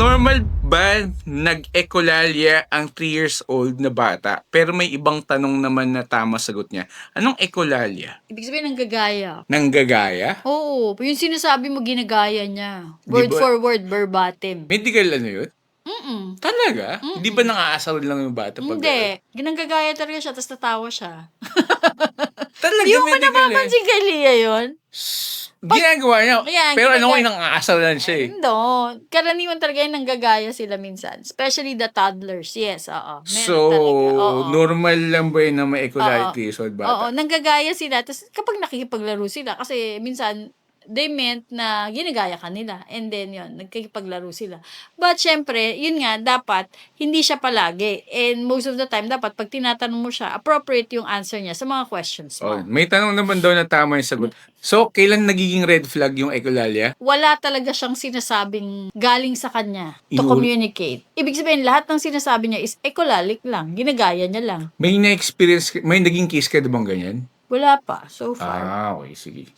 Normal ba nag-echolalia ang 3 years old na bata pero may ibang tanong naman na tama sagot niya? Anong echolalia? Ibig sabihin nanggagaya. Nanggagaya? Oo, yung sinasabi mo ginagaya niya. Di Word ba- for word, verbatim. Medical ano yun? Mm-mm. Talaga? Hindi ba nang-aasar lang yung bata pag Hindi. Ginanggagaya talaga siya, tapos tatawa siya. Talaga Di mo ba medical eh. napapansin kay Lia yun? Ginagawa niya. Yan, Pero ano ko ginagaya- yung nang-aasar lang siya eh. No. Karaniwan talaga yung nanggagaya sila minsan. Especially the toddlers. Yes, oo. Meron So, talaga. Oo. normal lang ba yun na may echolalia Oo. 3 years old Oo, bata? nanggagaya sila. Tapos kapag nakikipaglaro sila, kasi minsan, they meant na ginagaya ka nila. And then, yun, nagkikipaglaro sila. But, syempre, yun nga, dapat, hindi siya palagi. And most of the time, dapat, pag tinatanong mo siya, appropriate yung answer niya sa mga questions Oh, mo. may tanong naman daw na tama yung sagot. So, kailan nagiging red flag yung echolalia? Wala talaga siyang sinasabing galing sa kanya to Inuri- communicate. Ibig sabihin, lahat ng sinasabi niya is echolalic lang. Ginagaya niya lang. May na-experience, may naging case ka na bang ganyan? Wala pa, so far. Ah, okay, sige.